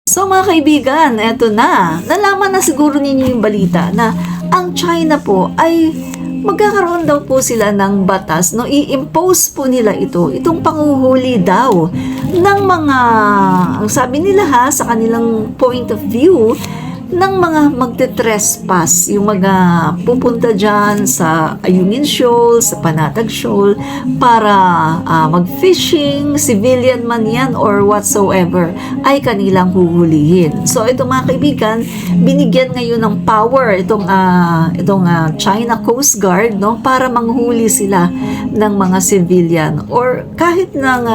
So mga kaibigan, eto na. Nalaman na siguro ninyo yung balita na ang China po ay magkakaroon daw po sila ng batas, no? I-impose po nila itong panguhuli daw ng mga, ang sabi nila sa kanilang point of view, ng mga magte-trespass, yung mga pupunta dyan sa Ayungin Shoal, sa Panatag Shoal, para mag-fishing, civilian man yan or whatsoever, ay kanilang huhulihin. So ito mga kaibigan, binigyan ngayon ng power itong China Coast Guard, no, para manghuli sila ng mga civilian or kahit ng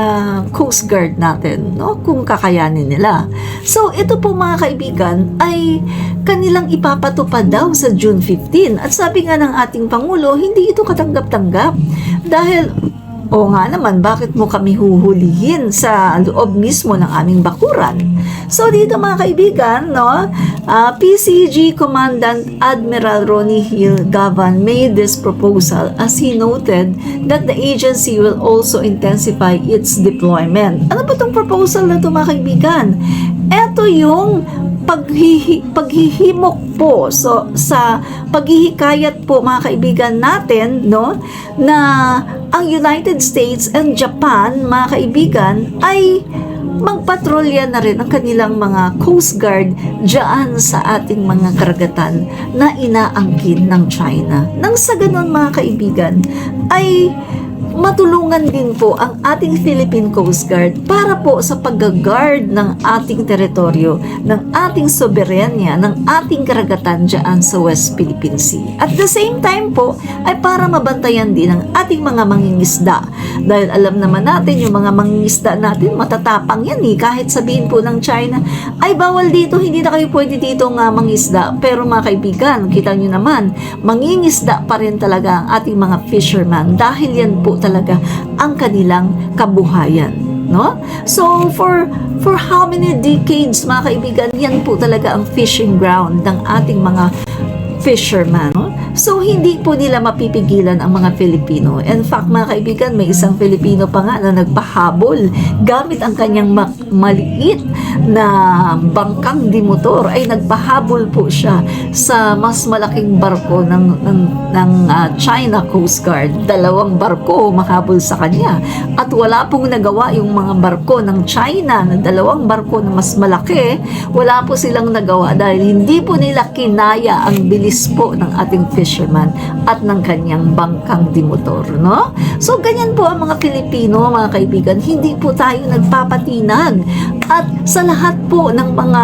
Coast Guard natin, no, kung kakayanin nila. So ito po mga kaibigan ay kanilang ipapatupad daw sa June 15. At sabi nga ng ating Pangulo, hindi ito katanggap-tanggap. Dahil, nga naman, bakit mo kami huhulihin sa loob mismo ng aming bakuran? So dito mga kaibigan, no, PCG Commandant Admiral Ronnie Hill Gavan made this proposal as he noted that the agency will also intensify its deployment. Ano ba itong proposal na ito mga kaibigan? Ito yung paghihimok po sa paghihikayat po mga kaibigan natin, no, na ang United States and Japan mga kaibigan ay magpatrolya na rin ang kanilang mga Coast Guard dyan sa ating mga karagatan na inaangkin ng China. Nang sa ganun mga kaibigan ay matulungan din po ang ating Philippine Coast Guard para po sa pag-guard ng ating teritoryo, ng ating soberanya, ng ating karagatan dyan sa West Philippine Sea. At the same time po, ay para mabantayan din ang ating mga mangingisda. Dahil alam naman natin, yung mga mangingisda natin, matatapang yan kahit sabihin po ng China, ay bawal dito, hindi na kayo pwede dito mangisda. Pero mga kaibigan, kita nyo naman, mangingisda pa rin talaga ang ating mga fisherman dahil yan po talaga ang kanilang kabuhayan, no? So for how many decades mga kaibigan, yan po talaga ang fishing ground ng ating mga fisherman, no? So hindi po nila mapipigilan ang mga Filipino. In fact mga kaibigan, may isang Filipino pa nga na nagpahabol gamit ang kanyang maliit na bangkang dimotor, ay nagpahabol po siya sa mas malaking barko ng China Coast Guard. 2 barko mahabol sa kanya at wala pong nagawa yung mga barko ng China na 2 barko na mas malaki. Wala po silang nagawa dahil hindi po nila kinaya ang bilis po ng ating fisherman at ng kanyang bangkang dimotor, no? So ganyan po ang mga Pilipino mga kaibigan, hindi po tayo nagpapatinag. At sa lahat po ng mga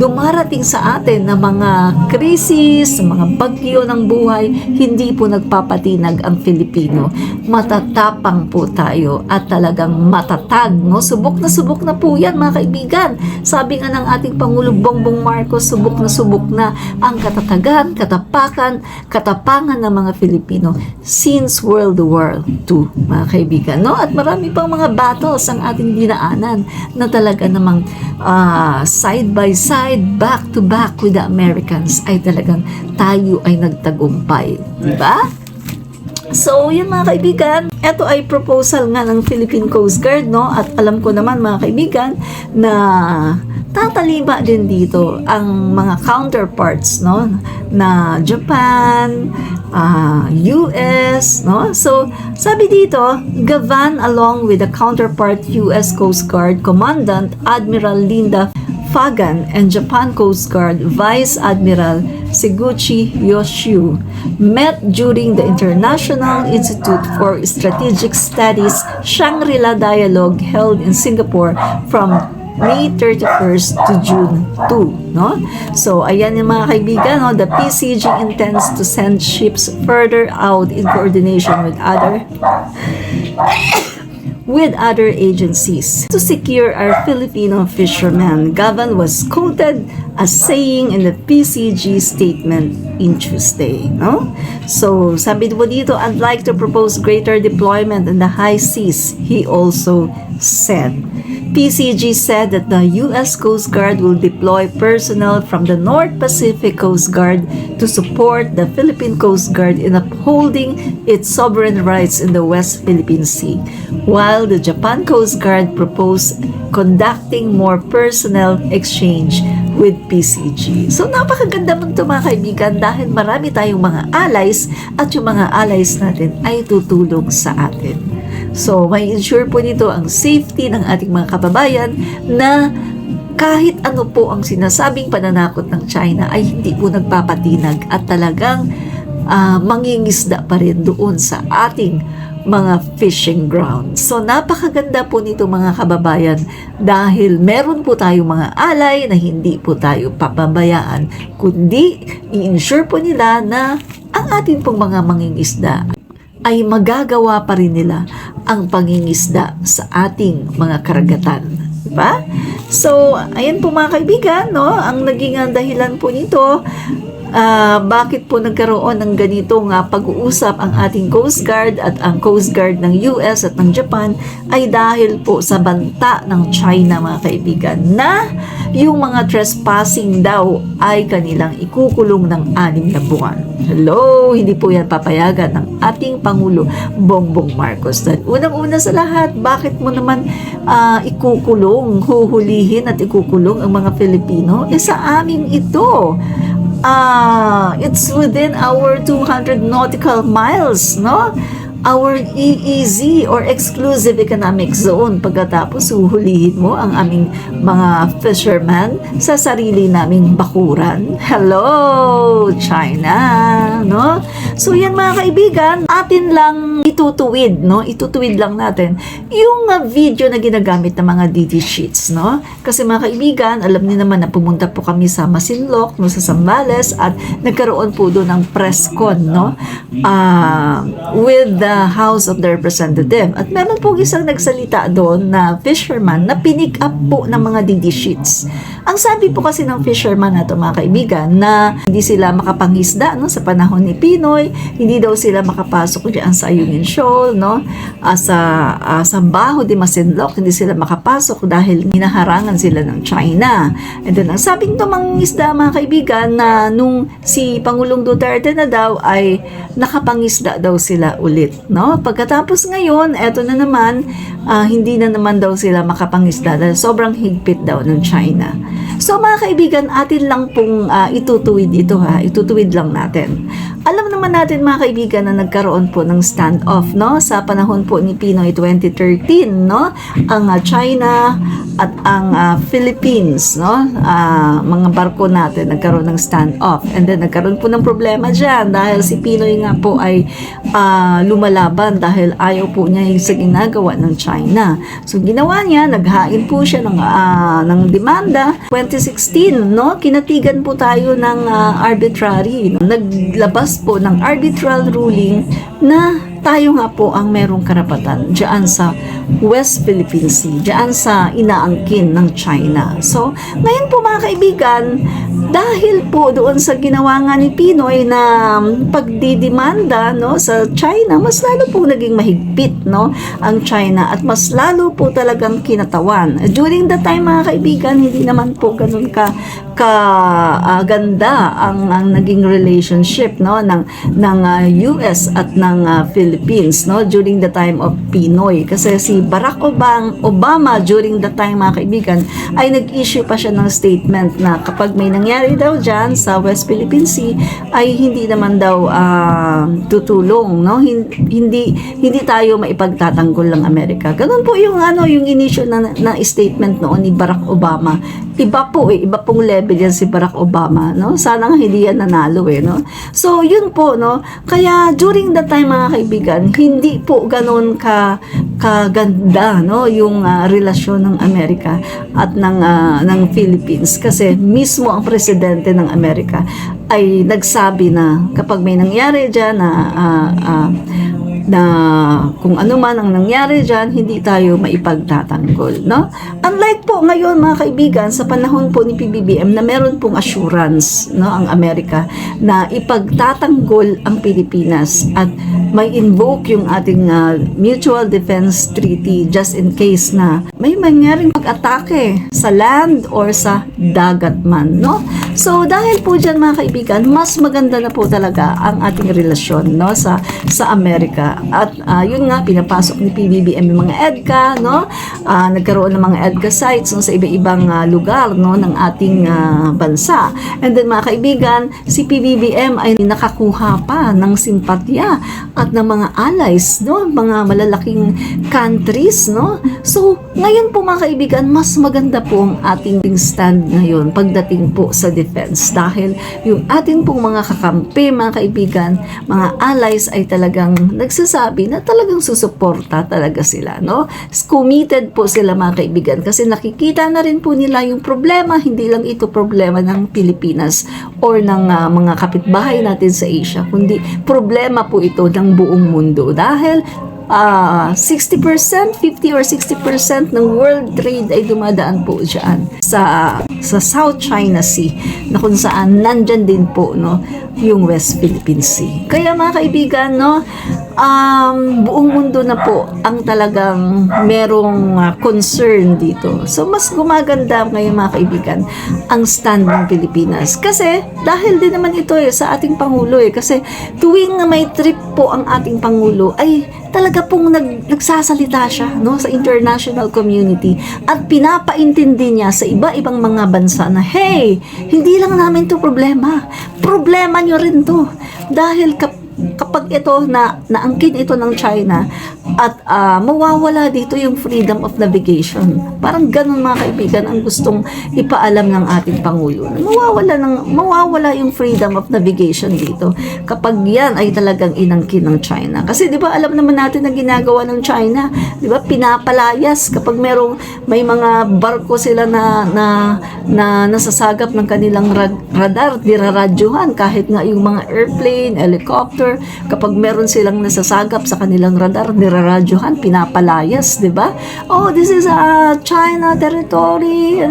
dumarating sa atin na mga krisis, mga bagyo ng buhay, hindi po nagpapatinag ang Filipino. Matatapang po tayo at talagang matatag, no? Subok na po yan mga kaibigan. Sabi nga ng ating Pangulo Bongbong Marcos, subok na ang katatagan, katapangan ng mga Filipino since World War II, mga kaibigan, no? At marami pang mga battles ang ating dinaanan na talaga namang side by side, back to back with the Americans, ay talagang tayo ay nagtagumpay, di ba? So, yun mga kaibigan, ito ay proposal nga ng Philippine Coast Guard, no? At alam ko naman mga kaibigan na tatalima din dito ang mga counterparts, no, na Japan, US, no? So, sabi dito, Gavan along with the counterpart US Coast Guard Commandant Admiral Linda Fagan and Japan Coast Guard Vice Admiral Seguchi Yoshiu met during the International Institute for Strategic Studies Shangri-La Dialogue held in Singapore from May 31st to June 2, no? So, ayan yung mga kaibigan, no? The PCG intends to send ships further out in coordination with other agencies to secure our Filipino fishermen. Gavan was quoted as saying in the PCG statement in Tuesday, no? So, sabi po dito, I'd like to propose greater deployment in the high seas, he also said. PCG said that the U.S. Coast Guard will deploy personnel from the North Pacific Coast Guard to support the Philippine Coast Guard in upholding its sovereign rights in the West Philippine Sea, while the Japan Coast Guard proposed conducting more personnel exchange with PCG. So napakaganda mo ito mga kaibigan dahil marami tayong mga allies at yung mga allies natin ay tutulong sa atin. So may ensure po nito ang safety ng ating mga kababayan na kahit ano po ang sinasabing pananakot ng China ay hindi po nagpapatinag at talagang mangingisda pa rin doon sa ating mga fishing grounds. So napakaganda po nito mga kababayan dahil meron po tayong mga alay na hindi po tayo papabayaan kundi i-ensure po nila na ang ating pong mga mangingisda ay magagawa pa rin nila ang pangingisda sa ating mga karagatan. Diba? So, ayan po mga kaibigan, no? Ang naging dahilan po nito, bakit po nagkaroon ng ganitong pag-uusap ang ating Coast Guard at ang Coast Guard ng US at ng Japan ay dahil po sa banta ng China mga kaibigan na yung mga trespassing daw ay kanilang ikukulong ng 6 na buwan. Hello, hindi po yan papayagan ng ating Pangulo Bongbong Marcos. Dahil unang-una sa lahat, bakit mo naman ikukulong, huhulihin at ikukulong ang mga Filipino? Sa amin ito. It's within our 200 nautical miles, no? Our EEZ or Exclusive Economic Zone. Pagkatapos huhulihin mo ang aming mga fishermen sa sarili naming bakuran. Hello, China, no? So yan mga kaibigan, atin lang itutuwid, no? Itutuwid lang natin yung video na ginagamit ng mga DD sheets, no? Kasi mga kaibigan, alam niyo naman na pumunta po kami sa Masinloc, no, sa Zambales at nagkaroon po doon ng press con, no? With the House of the Representative. At meron po isang nagsalita doon na fisherman na pinick up po ng mga DD sheets. Ang sabi po kasi ng fisherman na ito mga kaibigan na hindi sila makapangisda, no, sa panahon ni Pinoy, hindi daw sila makapasok diyan sa Ayungin Shoal, no, sa Baho de Masinloc, hindi sila makapasok dahil hinaharangan sila ng China. And then ang sabi nito mga isda mga kaibigan na nung si Pangulong Duterte na daw ay nakapangisda daw sila ulit, no? Pagkatapos ngayon, eto na naman, hindi na naman daw sila makapangisda dahil sobrang higpit daw ng China. So mga kaibigan, atin lang pong itutuwid ito itutuwid lang natin. Alam naman natin mga kaibigan na nagkaroon po ng standoff, no? Sa panahon po ni Pinoy 2013, no? Ang China at ang Philippines, no? Mga barko natin nagkaroon ng standoff. And then nagkaroon po ng problema dyan dahil si Pinoy nga po ay lumalaban dahil ayaw po niya yung sa ginagawa ng China. So ginawa niya, naghain po siya ng demanda. 2016, no? Kinatigan po tayo ng arbitrary, no? Naglabas po ng arbitral ruling na tayo nga po ang merong karapatan diyan sa West Philippine Sea, diyan sa inaangkin ng China. So, ngayon po mga kaibigan, dahil po doon sa ginawa nga ni Pinoy na pagdidemanda, no, sa China, mas lalo po naging mahigpit, no, ang China at mas lalo po talagang kinatawan. During the time mga kaibigan, hindi naman po ganun ganda ang naging relationship, no, ng US at ng Philippines, no, during the time of Pinoy. Kasi si Barack Obama during the time mga kaibigan ay nag-issue pa siya ng statement na kapag may nangyari daw dyan sa West Philippine Sea ay hindi naman daw tutulong, no, hindi tayo maipagtatanggol ng Amerika. Ganun po yung yung inisyo na statement noon ni Barack Obama. Iba pong level yan si Barack Obama, no? Sana nga hindi yan nanalo no? So, yun po, no? Kaya, during that time, mga kaibigan, hindi po ganun kaganda, no? Yung relasyon ng Amerika at ng Philippines. Kasi, mismo ang presidente ng Amerika ay nagsabi na kapag may nangyari dyan na kung ano man ang nangyari dyan, hindi tayo maipagtatanggol, no? Unlike po ngayon mga kaibigan, sa panahon po ni PBBM na meron pong assurance, no, ang Amerika na ipagtatanggol ang Pilipinas at may invoke yung ating Mutual Defense Treaty just in case na may mangyaring pag-atake sa land or sa dagat man, no? So dahil po dyan mga kaibigan, mas maganda na po talaga ang ating relasyon, no, sa Amerika. At yun nga, pinapasok ni PBBM yung mga EDCA, no? Nagkaroon ng mga EDCA sites, no, sa iba-ibang lugar, no, ng ating bansa. And then mga kaibigan, si PBBM ay nakakuha pa ng simpatya at ng mga allies, no, mga malalaking countries, no. So ngayon po mga kaibigan, mas maganda po ang ating stand ngayon pagdating po sa defense, dahil yung ating pong mga kakampi, mga kaibigan, mga allies ay talagang nagsasabi na talagang susuporta talaga sila, no? Committed po sila mga kaibigan, kasi nakikita na rin po nila yung problema, hindi lang ito problema ng Pilipinas or ng mga kapitbahay natin sa Asia, kundi problema po ito ng buong mundo, dahil 60%, 50 or 60% ng world trade ay dumadaan po dyan sa South China Sea, na kung saan nandyan din po, no, yung West Philippine Sea. Kaya mga kaibigan, no, buong mundo na po ang talagang merong concern dito. So mas gumaganda ngayon mga kaibigan ang stand ng Pilipinas, kasi dahil din naman ito sa ating Pangulo kasi tuwing may trip po ang ating Pangulo ay talaga pong nagsasalita siya, no, sa international community at pinapaintindi niya sa iba-ibang mga bansa na hey, hindi lang namin to problema nyo rin to, dahil kapag ito naangkin ito ng China at mawawala dito yung freedom of navigation. Parang ganun mga kaibigan ang gustong ipaalam ng ating Pangulo. Mawawala yung freedom of navigation dito kapag yan ay talagang inangkin ng China. Kasi di ba alam naman natin na ginagawa ng China, di ba, pinapalayas kapag may mga barko sila na nasasagap ng kanilang radar, diraradyohan kahit nga yung mga airplane, helicopter, kapag meron silang nasasagap sa kanilang radar, niraradyohan, pinapalayas, di ba? Oh, this is China territory,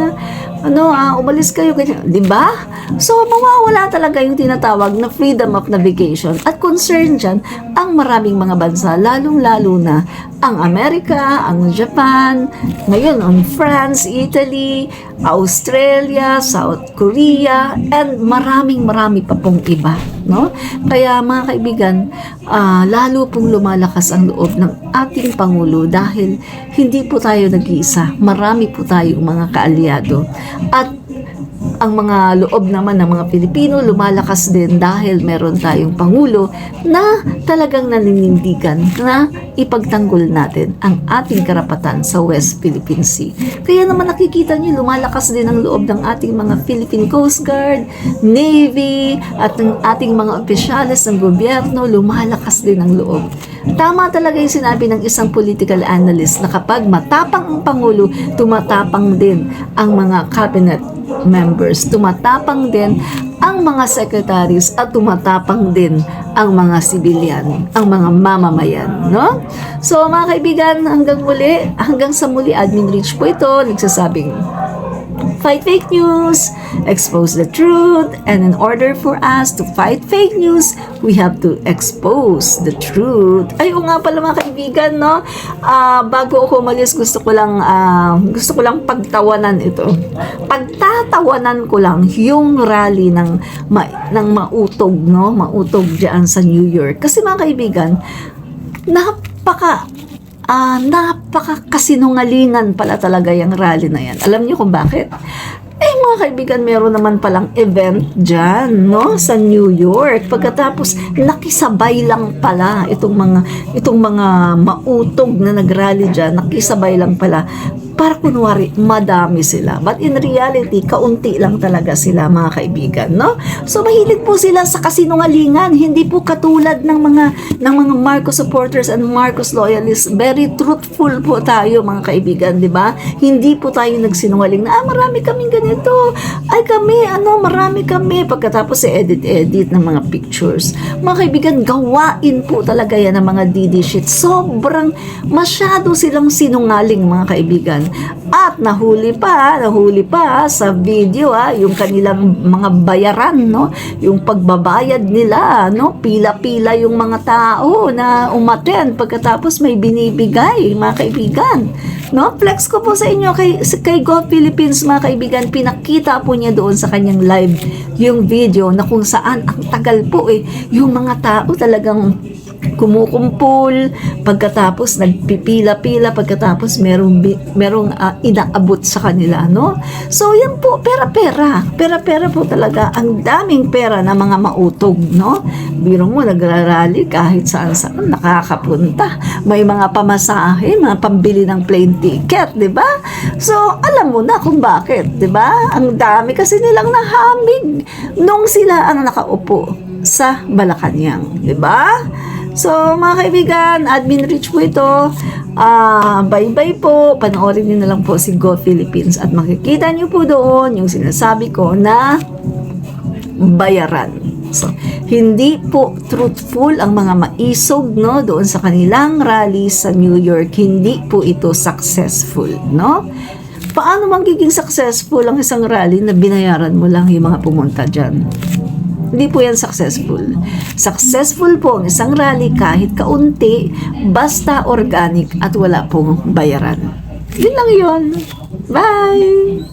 umalis kayo, ganyan, di ba? So, mawawala talaga yung tinatawag na freedom of navigation. At concern dyan, ang maraming mga bansa, lalong-lalo na ang Amerika, ang Japan, ngayon ang France, Italy, Australia, South Korea, and marami pa pong iba, no? Kaya mga kaibigan, lalo pong lumalakas ang loob ng ating Pangulo dahil hindi po tayo nag-iisa, marami po tayong mga kaalyado. At ang mga loob naman ng mga Pilipino lumalakas din dahil meron tayong Pangulo na talagang naninindigan na ipagtanggol natin ang ating karapatan sa West Philippine Sea. Kaya naman nakikita niyo lumalakas din ang loob ng ating mga Philippine Coast Guard, Navy, at ng ating mga opisyales ng gobyerno, lumalakas din ang loob. Tama talaga yung sinabi ng isang political analyst na kapag matapang ang Pangulo, tumatapang din ang mga cabinet members, tumatapang din ang mga secretaries at tumatapang din ang mga sibilyan, ang mga mamamayan, no? So mga kaibigan, hanggang sa muli, Admin Rich po ito, nagsasabing fight fake news, expose the truth, and in order for us to fight fake news, we have to expose the truth. Ay, o nga pala mga kaibigan, no? Bago ako umalis, gusto ko lang pagtawanan ito. Pagtatawanan ko lang yung rally ng mautog, no? Mautog diyan sa New York. Kasi mga kaibigan, napaka-kasinungalingan pala talaga yung rally na yan. Alam niyo kung bakit? Mga kaibigan, meron naman palang event dyan, no, sa New York. Pagkatapos, nakisabay lang pala itong mga mautog na nagrally dyan, nakisabay lang pala. Para kunwari, madami sila. But in reality, kaunti lang talaga sila, mga kaibigan, no? So, mahilig po sila sa kasinungalingan. Hindi po katulad ng mga Marcos supporters and Marcos loyalists. Very truthful po tayo, mga kaibigan, di ba? Hindi po tayo nagsinungaling na, marami kaming ganito. Ay, marami kami. Pagkatapos edit ng mga pictures. Mga kaibigan, gawain po talaga yan ng mga DD sheet. Sobrang masyado silang sinungaling, mga kaibigan. At nahuli pa sa video, yung kanilang mga bayaran, no? Yung pagbabayad nila, no? Pila-pila yung mga tao na umattend pagkatapos may binibigay, mga kaibigan. No? Flex ko po sa inyo kay Go Philippines, mga kaibigan. Pinakita po niya doon sa kanyang live yung video na kung saan ang tagal po yung mga tao talagang kumukumpul, pagkatapos nagpipila-pila, pagkatapos merong inaabot sa kanila, no? So yan po, pera po talaga, ang daming pera na mga mautog, no? Biro mo, nagrarally kahit saan nakakapunta, may mga pamasahe, mga pambili ng plane ticket, di ba? So alam mo na kung bakit, di ba? Ang dami kasi nilang nahamig nung sila ang nakaupo sa Malacanang, di ba? So, mga kaibigan, Admin Rich po ito. Bye-bye po. Panoorin niyo na lang po si Go Philippines at makikita niyo po doon yung sinasabi ko na bayaran. So, hindi po truthful ang mga maisog, no, doon sa kanilang rally sa New York. Hindi po ito successful, no? Paano magiging successful ang isang rally na binayaran mo lang yung mga pumunta dyan? Hindi po yan successful. Successful po ang isang rally kahit kaunti, basta organic at wala pong bayaran. Yun lang yun. Bye!